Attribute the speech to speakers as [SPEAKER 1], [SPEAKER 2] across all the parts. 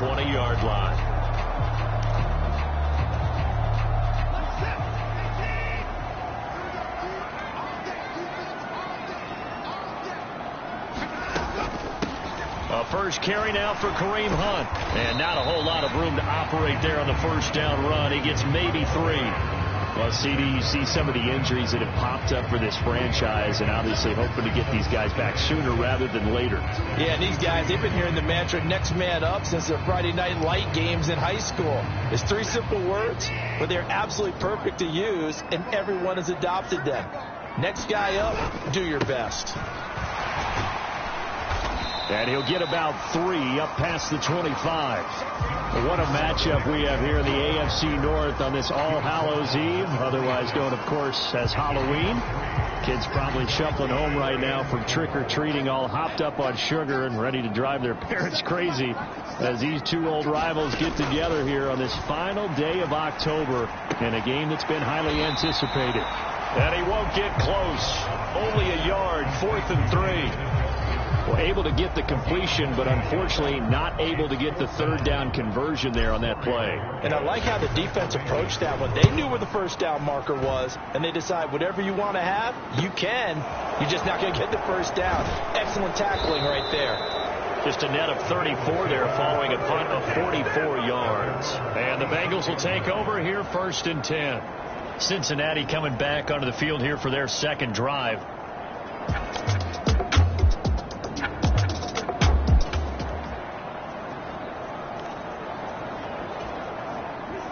[SPEAKER 1] 20-yard line. A first carry now for Kareem Hunt. And not a whole lot of room to operate there on the first down run. He gets maybe 3. Well, CD, you see some of the injuries that have popped up for this franchise, and obviously hoping to get these guys back sooner rather than later.
[SPEAKER 2] Yeah, and these guys, they've been hearing the mantra, next man up, since their Friday night light games in high school. It's 3 simple words, but they're absolutely perfect to use, and everyone has adopted them. Next guy up, do your best.
[SPEAKER 1] And he'll get about 3 up past the 25. What a matchup we have here in the AFC North on this All Hallows Eve, otherwise known, of course, as Halloween. Kids probably shuffling home right now from trick-or-treating, all hopped up on sugar and ready to drive their parents crazy as these two old rivals get together here on this final day of October in a game that's been highly anticipated. And he won't get close. Only a yard, 4th and 3. Well, able to get the completion, but unfortunately not able to get the third down conversion there on that play.
[SPEAKER 2] And I like how the defense approached that one. They knew where the first down marker was, and they decide whatever you want to have, you can. You're just not going to get the first down. Excellent tackling right there.
[SPEAKER 1] Just a net of 34 there following a punt of 44 yards. And the Bengals will take over here 1st and 10. Cincinnati coming back onto the field here for their second drive.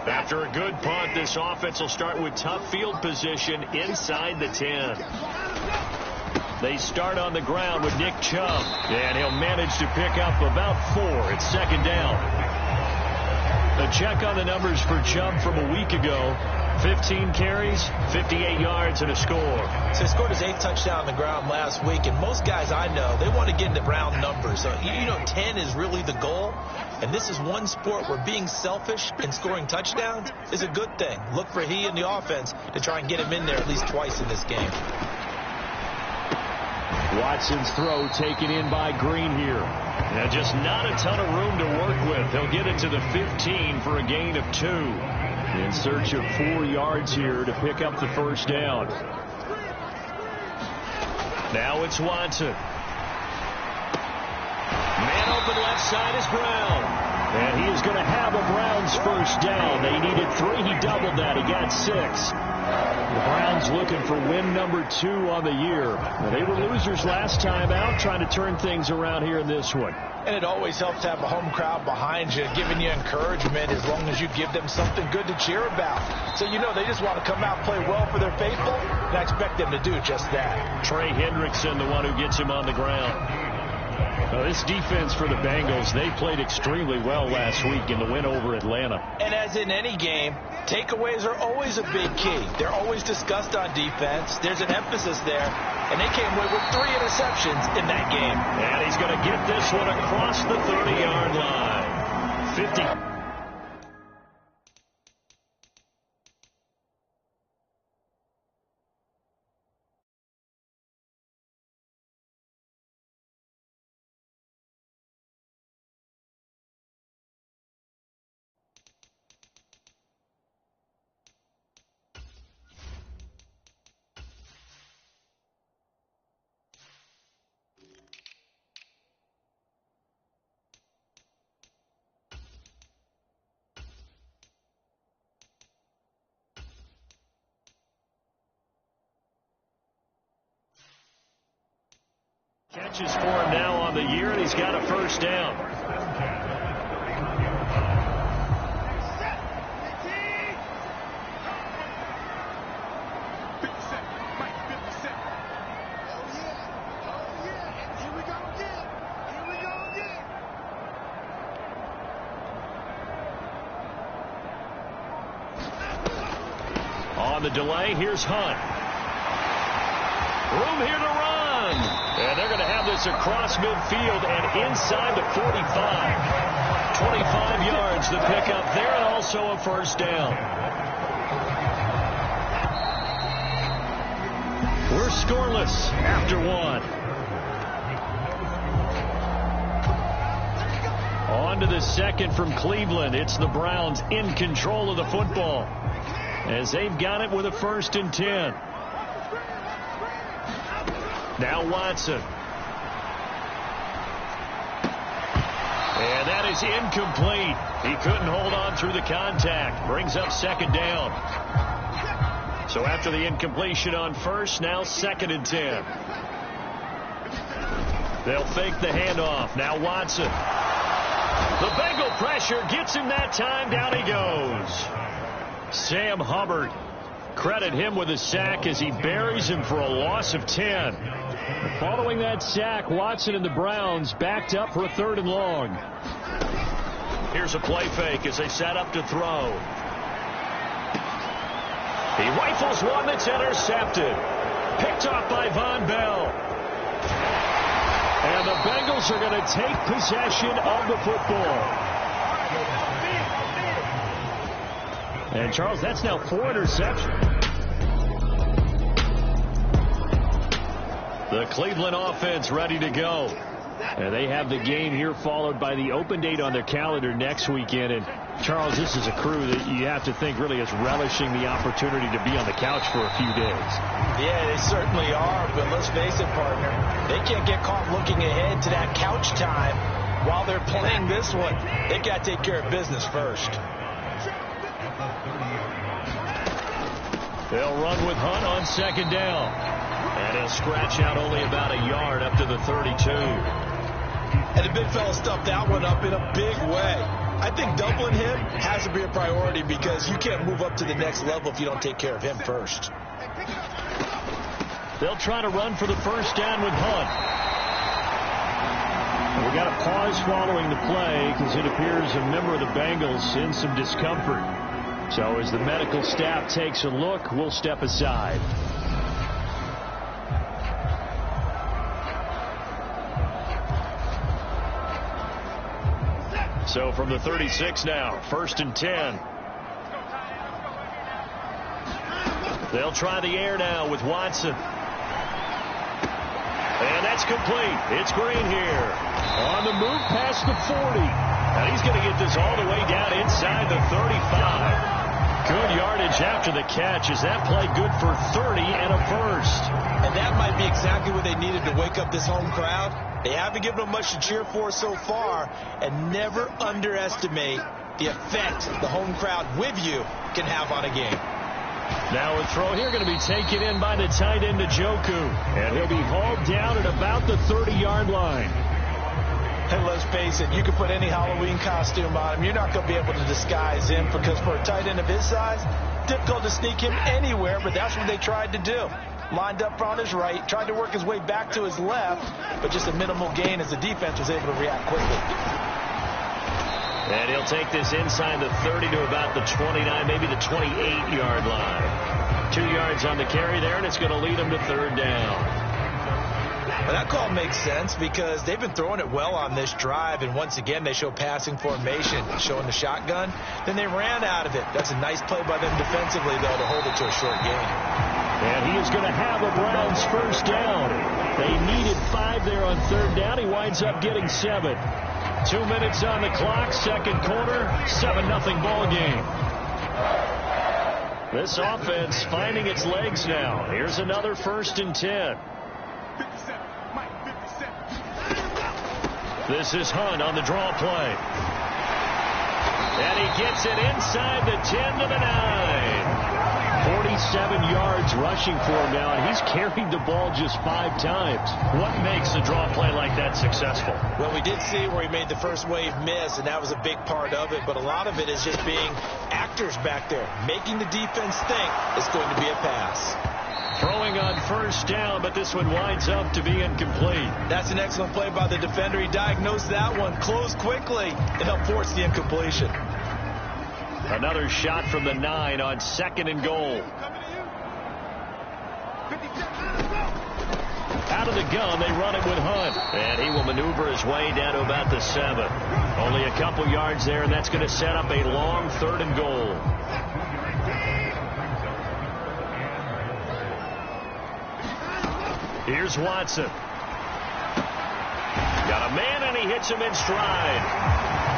[SPEAKER 1] After a good punt, this offense will start with tough field position inside the 10. They start on the ground with Nick Chubb, and he'll manage to pick up about 4. It's 2nd down. A check on the numbers for Chubb from a week ago. 15 carries, 58 yards, and a score.
[SPEAKER 2] So he scored his 8th touchdown on the ground last week, and most guys I know, they want to get into round numbers. So, 10 is really the goal. And this is one sport where being selfish and scoring touchdowns is a good thing. Look for he and the offense to try and get him in there at least twice in this game.
[SPEAKER 1] Watson's throw taken in by Green here. Now just not a ton of room to work with. He'll get it to the 15 for a gain of 2. In search of 4 yards here to pick up the first down. Now it's Watson. Man open left side is Brown. And he is going to have a Browns first down. They needed 3. He doubled that. He got 6. The Browns looking for win number 2 on the year. Now, they were losers last time out, trying to turn things around here in this one.
[SPEAKER 2] And it always helps to have a home crowd behind you, giving you encouragement as long as you give them something good to cheer about. So they just want to come out and play well for their faithful, and I expect them to do just that.
[SPEAKER 1] Trey Hendrickson, the one who gets him on the ground. Now, this defense for the Bengals, they played extremely well last week in the win over Atlanta.
[SPEAKER 2] And as in any game, takeaways are always a big key. They're always discussed on defense. There's an emphasis there. And they came away with 3 interceptions in that game.
[SPEAKER 1] And he's going to get this one across the 30-yard line. 50. Catches for him now on the year, and he's got a first down. On the delay, here's Hunt. Room here to run. And they're going to have this across midfield and inside the 45. 25 yards to pick up there, and also a first down. We're scoreless after 1. On to the second from Cleveland. It's the Browns in control of the football as they've got it with a 1st and 10. Now Watson. And that is incomplete. He couldn't hold on through the contact. Brings up 2nd down. So after the incompletion on 1st, now 2nd and 10. They'll fake the handoff. Now Watson. The Bengal pressure gets him that time. Down he goes. Sam Hubbard. Credit him with a sack as he buries him for a loss of 10. Following that sack, Watson and the Browns backed up for a 3rd and long. Here's a play fake as they set up to throw. He rifles one that's intercepted. Picked off by Von Bell. And the Bengals are going to take possession of the football. And, Charles, that's now 4 interceptions. The Cleveland offense ready to go. And they have the game here followed by the open date on their calendar next weekend. And, Charles, this is a crew that you have to think really is relishing the opportunity to be on the couch for a few days.
[SPEAKER 2] Yeah, they certainly are. But let's face it, partner, they can't get caught looking ahead to that couch time while they're playing this one. They got to take care of business first.
[SPEAKER 1] They'll run with Hunt on 2nd down. And he'll scratch out only about a yard up to the 32.
[SPEAKER 2] And the big fella stuffed that one up in a big way. I think doubling him has to be a priority because you can't move up to the next level if you don't take care of him first.
[SPEAKER 1] They'll try to run for the 1st down with Hunt. We got a pause following the play because it appears a member of the Bengals in some discomfort. So as the medical staff takes a look, we'll step aside. So from the 36 now, 1st and 10. They'll try the air now with Watson. And that's complete. It's Green here. On the move past the 40. And he's going to get this all the way down inside the 35. Good yardage after the catch. Is that play good for 30 and a 1st?
[SPEAKER 2] And that might be exactly what they needed to wake up this home crowd. They haven't given them much to cheer for so far, and never underestimate the effect the home crowd with you can have on a game.
[SPEAKER 1] Now a throw here going to be taken in by the tight end Njoku, and he'll be hauled down at about the 30-yard line.
[SPEAKER 2] And let's face it, you can put any Halloween costume on him. You're not going to be able to disguise him because for a tight end of his size, difficult to sneak him anywhere, but that's what they tried to do. Lined up on his right, tried to work his way back to his left, but just a minimal gain as the defense was able to react quickly.
[SPEAKER 1] And he'll take this inside the 30 to about the 29, maybe the 28-yard line. 2 yards on the carry there, and it's going to lead him to 3rd down.
[SPEAKER 2] Well, that call makes sense because they've been throwing it well on this drive, and once again they show passing formation, showing the shotgun. Then they ran out of it. That's a nice play by them defensively, though, to hold it to a short gain.
[SPEAKER 1] And he is going to have a Browns 1st down. They needed 5 there on 3rd down. He winds up getting 7. 2 minutes on the clock, 2nd quarter, 7-0 ball game. This offense finding its legs now. Here's another 1st and 10. This is Hunt on the draw play. And he gets it inside the 10 to the 9. 47 yards rushing for him now, and he's carried the ball just 5 times. What makes a draw play like that successful?
[SPEAKER 2] Well, we did see where he made the first wave miss, and that was a big part of it. But a lot of it is just being actors back there, making the defense think it's going to be a pass.
[SPEAKER 1] Throwing on 1st down, but this one winds up to be incomplete.
[SPEAKER 2] That's an excellent play by the defender. He diagnosed that one, closed quickly, and helped force the incompletion.
[SPEAKER 1] Another shot from the 9 on 2nd and goal. Out of the gun, they run it with Hunt. And he will maneuver his way down to about the 7. Only a couple yards there, and that's going to set up a long 3rd and goal. Here's Watson. Got a man, and he hits him in stride.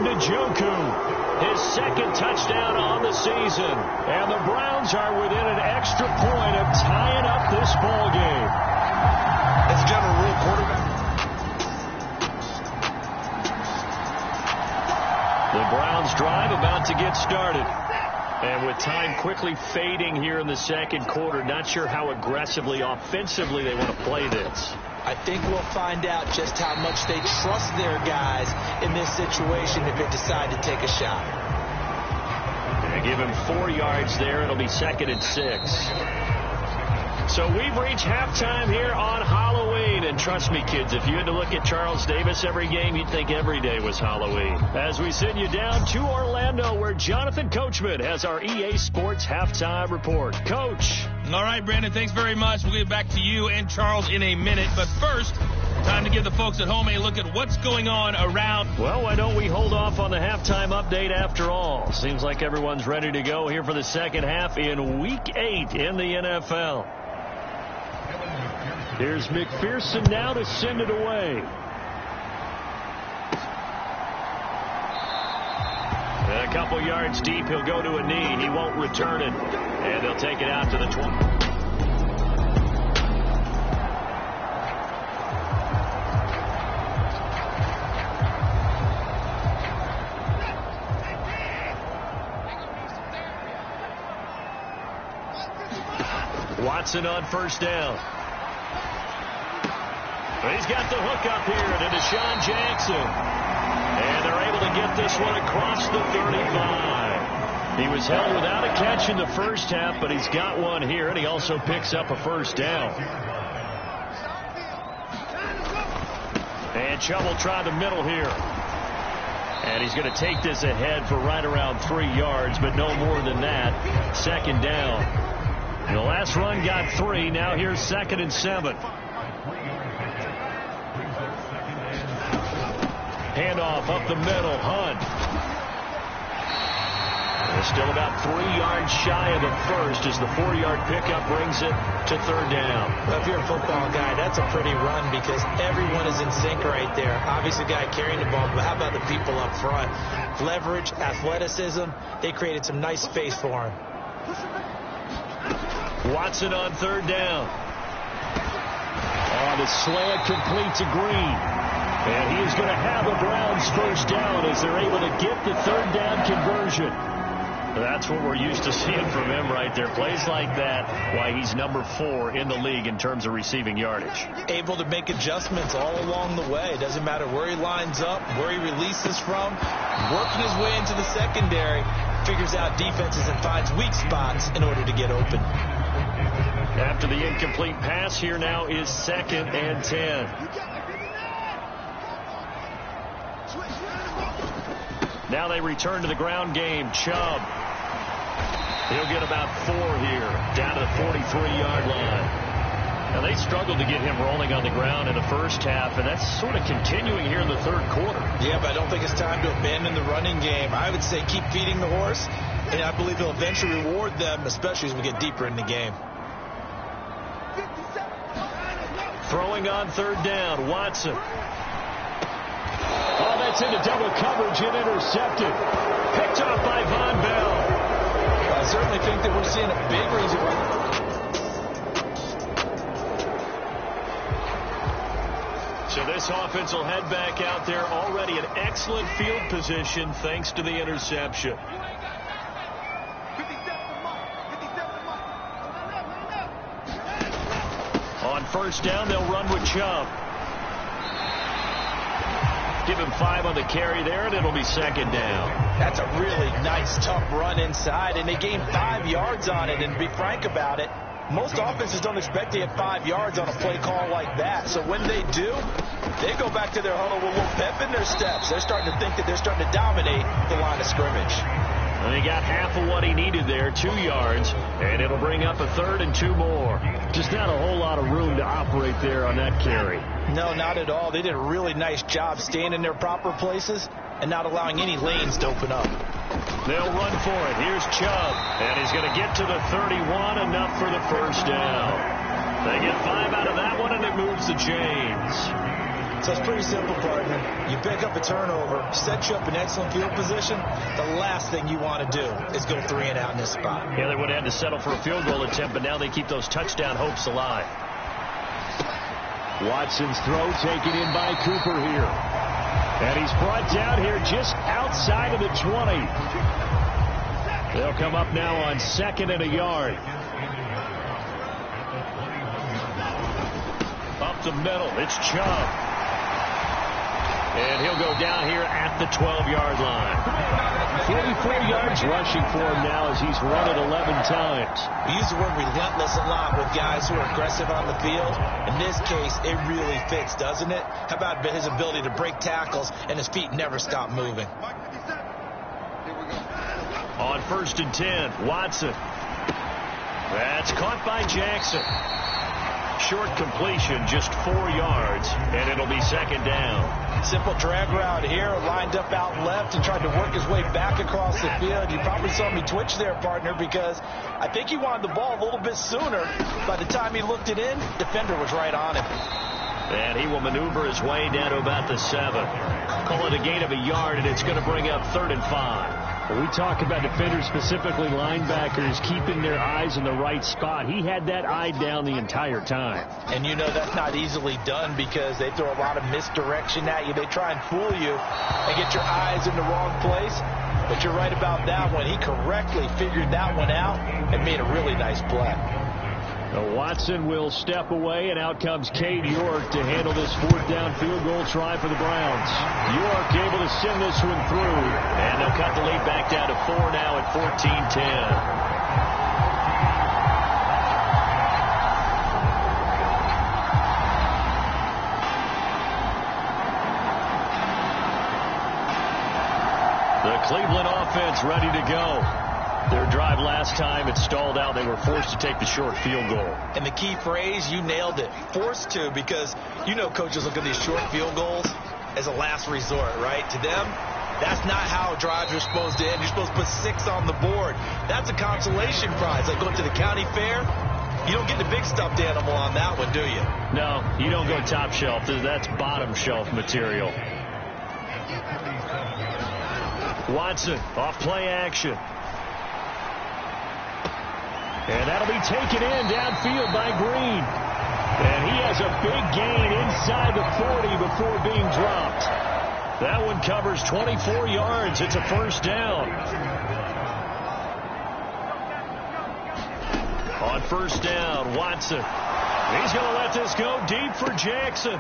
[SPEAKER 1] Njoku, his second touchdown on the season. And the Browns are within an extra point of tying up this ball game.
[SPEAKER 2] As a general rule, quarterback.
[SPEAKER 1] The Browns drive about to get started. And with time quickly fading here in the second quarter, not sure how aggressively, offensively they want to play this.
[SPEAKER 2] I think we'll find out just how much they trust their guys in this situation if they decide to take a shot.
[SPEAKER 1] They give him 4 yards there. It'll be 2nd and 6. So we've reached halftime here on Halloween. And trust me, kids, if you had to look at Charles Davis every game, you'd think every day was Halloween. As we send you down to Orlando, where Jonathan Coachman has our EA Sports Halftime Report. Coach.
[SPEAKER 3] All right, Brandon, thanks very much. We'll get back to you and Charles in a minute. But first, time to give the folks at home a look at what's going on around.
[SPEAKER 1] Well, why don't we hold off on the halftime update after all? Seems like everyone's ready to go here for the second half in Week 8 in the NFL. Here's McPherson now to send it away. And a couple yards deep, he'll go to a knee. He won't return it. And they'll take it out to the 20. Watson on first down. He's got the hook up here to Deshaun Jackson. And they're able to get this one across the 35. He was held without a catch in the first half, but he's got one here, and he also picks up a first down. And Chubb will try the middle here. And he's going to take this ahead for right around 3 yards, but no more than that. 2nd down. The last run got 3. Now here's 2nd and 7. Handoff up the middle. Hunt. They're still about 3 yards shy of the first as the 4-yard pickup brings it to 3rd down.
[SPEAKER 2] Well, if you're a football guy, that's a pretty run because everyone is in sync right there. Obviously, the guy carrying the ball, but how about the people up front? Leverage, athleticism. They created some nice space for him.
[SPEAKER 1] Watson on 3rd down. Oh, the slant complete to Green. And he is going to have a Browns first down as they're able to get the 3rd down conversion. That's what we're used to seeing from him right there. Plays like that, why he's number 4 in the league in terms of receiving yardage.
[SPEAKER 2] Able to make adjustments all along the way. Doesn't matter where he lines up, where he releases from. Working his way into the secondary. Figures out defenses and finds weak spots in order to get open.
[SPEAKER 1] After the incomplete pass, here now is 2nd and 10. Now they return to the ground game. Chubb. He'll get about 4 here, down to the 43-yard line. Now they struggled to get him rolling on the ground in the first half, and that's sort of continuing here in the 3rd quarter.
[SPEAKER 2] Yeah, but I don't think it's time to abandon the running game. I would say keep feeding the horse, and I believe he'll eventually reward them, especially as we get deeper in the game.
[SPEAKER 1] Throwing on 3rd down, Watson. Oh, that's into double coverage and intercepted. Picked off by Von Bell.
[SPEAKER 2] I certainly think that we're seeing a big reason why.
[SPEAKER 1] So this offense will head back out there already in excellent field position thanks to the interception. On first down, they'll run with Chubb. Give him 5 on the carry there, and it'll be 2nd down.
[SPEAKER 2] That's a really nice, tough run inside, and they gained 5 yards on it. And to be frank about it, most offenses don't expect to get 5 yards on a play call like that. So when they do, they go back to their huddle with a little pep in their steps. They're starting to think that they're starting to dominate the line of scrimmage.
[SPEAKER 1] And he got half of what he needed there, 2 yards, and it'll bring up a 3rd and 2 more. Just not a whole lot of room to operate there on that carry.
[SPEAKER 2] No, not at all. They did a really nice job staying in their proper places and not allowing any lanes to open up.
[SPEAKER 1] They'll run for it. Here's Chubb, and he's going to get to the 31, enough for the first down. They get 5 out of that one, and it moves the chains.
[SPEAKER 2] So it's pretty simple, partner. You pick up a turnover, set you up in excellent field position. The last thing you want to do is go 3 and out in this spot.
[SPEAKER 1] Yeah, they would have had to settle for a field goal attempt, but now they keep those touchdown hopes alive. Watson's throw taken in by Cooper here. And he's brought down here just outside of the 20. They'll come up now on 2nd and a yard. Up the middle, it's Chubb. And he'll go down here at the 12-yard line. 44 yards rushing for him now as he's run it 11 times.
[SPEAKER 2] We use the word relentless a lot with guys who are aggressive on the field. In this case, it really fits, doesn't it? How about his ability to break tackles and his feet never stop moving?
[SPEAKER 1] On 1st and 10, Watson. That's caught by Jackson. Short completion, just 4 yards, and it'll be 2nd down.
[SPEAKER 2] Simple drag route here, lined up out left and tried to work his way back across the field. You probably saw me twitch there, partner, because I think he wanted the ball a little bit sooner. By the time he looked it in, defender was right on him.
[SPEAKER 1] And he will maneuver his way down to about the 7. Call it a gain of a yard, and it's going to bring up 3rd and 5. When we talk about defenders, specifically linebackers, keeping their eyes in the right spot, he had that eye down the entire time.
[SPEAKER 2] And you know that's not easily done because they throw a lot of misdirection at you. They try and fool you and get your eyes in the wrong place. But you're right about that one. He correctly figured that one out and made a really nice play.
[SPEAKER 1] Watson will step away, and out comes Cade York to handle this 4th down field goal try for the Browns. York able to send this one through, and they'll cut the lead back down to 4 now at 14-10. The Cleveland offense ready to go. Their drive last time, it stalled out. They were forced to take the short field goal.
[SPEAKER 2] And the key phrase, you nailed it, forced to, because you know coaches look at these short field goals as a last resort, right? To them, that's not how drives are supposed to end. You're supposed to put 6 on the board. That's a consolation prize. Like going to the county fair, you don't get the big stuffed animal on that one, do you?
[SPEAKER 1] No, you don't go top shelf. That's bottom shelf material. Watson, off play action. And that'll be taken in downfield by Green. And he has a big gain inside the 40 before being dropped. That one covers 24 yards. It's a 1st down. On 1st down, Watson. He's going to let this go deep for Jackson.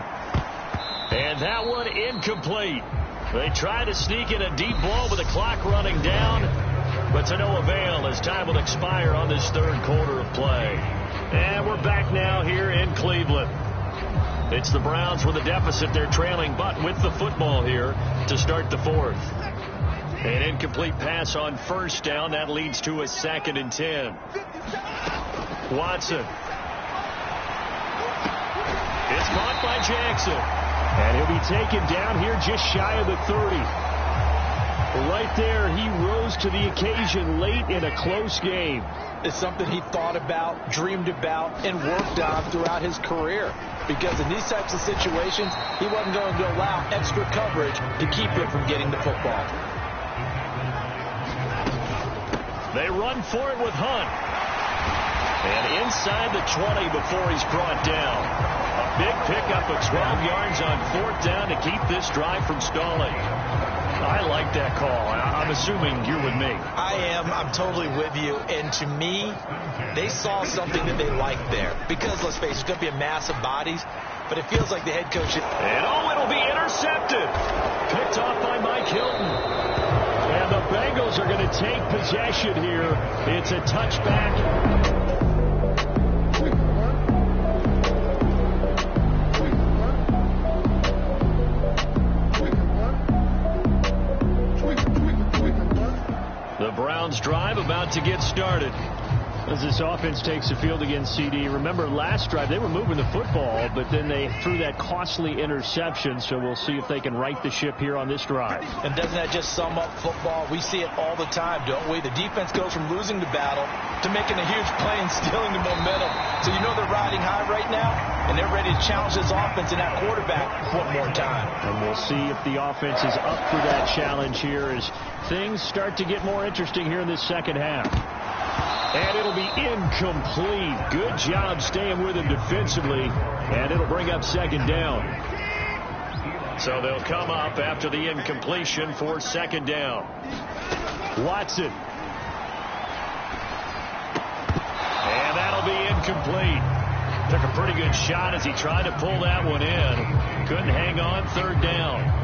[SPEAKER 1] And that one incomplete. They try to sneak in a deep ball with the clock running down, but to no avail as time will expire on this 3rd quarter of play. And we're back now here in Cleveland. It's the Browns with a deficit. They're trailing, but with the football here to start the 4th. An incomplete pass on 1st down. That leads to a 2nd and 10. Watson. It's caught by Jackson. And he'll be taken down here just shy of the 30. Right there, he rose to the occasion late in a close game.
[SPEAKER 2] It's something he thought about, dreamed about, and worked on throughout his career. Because in these types of situations, he wasn't going to allow extra coverage to keep him from getting the football.
[SPEAKER 1] They run for it with Hunt. And inside the 20 before he's brought down. A big pickup of 12 yards on 4th down to keep this drive from stalling. I like that call. I'm assuming you're with me.
[SPEAKER 2] I am. I'm totally with you. And to me, they saw something that they liked there. Because, let's face it, it's going to be a mass of bodies. But it feels like the head coach...
[SPEAKER 1] And it'll be intercepted. Picked off by Mike Hilton. And the Bengals are going to take possession here. It's a touchback. The Browns drive about to get started. As this offense takes the field against CD, remember last drive they were moving the football, but then they threw that costly interception, so we'll see if they can right the ship here on this drive.
[SPEAKER 2] And doesn't that just sum up football? We see it all the time, don't we? The defense goes from losing the battle to making a huge play and stealing the momentum. So you know they're riding high right now, and they're ready to challenge this offense and that quarterback one more time.
[SPEAKER 1] And we'll see if the offense is up for that challenge here as things start to get more interesting here in this second half. And it'll be incomplete. Good job staying with him defensively. And it'll bring up second down. So they'll come up after the incompletion for second down. Watson. And that'll be incomplete. Took a pretty good shot as he tried to pull that one in. Couldn't hang on, third down.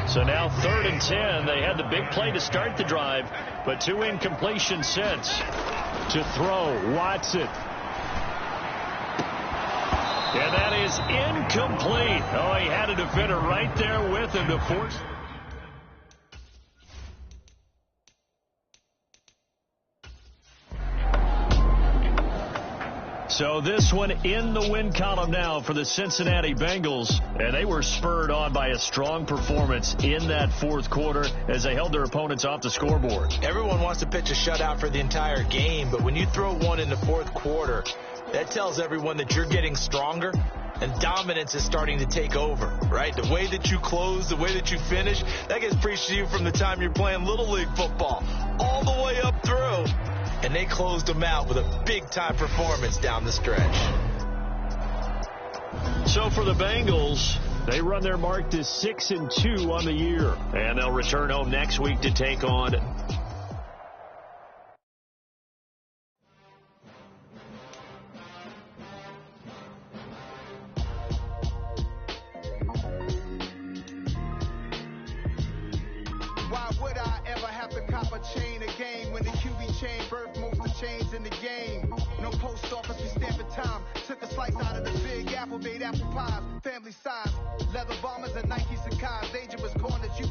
[SPEAKER 1] So now 3rd and 10. They had the big play to start the drive, but 2 incompletions since. To throw, Watson. And that is incomplete. Oh, he had a defender right there with him to force. So this one in the win column now for the Cincinnati Bengals. And they were spurred on by a strong performance in that fourth quarter as they held their opponents off the scoreboard.
[SPEAKER 2] Everyone wants to pitch a shutout for the entire game, but when you throw one in the fourth quarter, that tells everyone that you're getting stronger and dominance is starting to take over, right? The way that you close, the way that you finish, that gets preached to you from the time you're playing Little League football all the way up through. And they closed them out with a big-time performance down the stretch.
[SPEAKER 1] So for the Bengals, they run their mark to 6-2 on the year. And they'll return home next week to take on
[SPEAKER 4] chains in the game. No post office, we stamping time. Took a slice out of the big apple, made apple pies. Family size, leather bombers and Nike Sacai's. Dangerous corners, you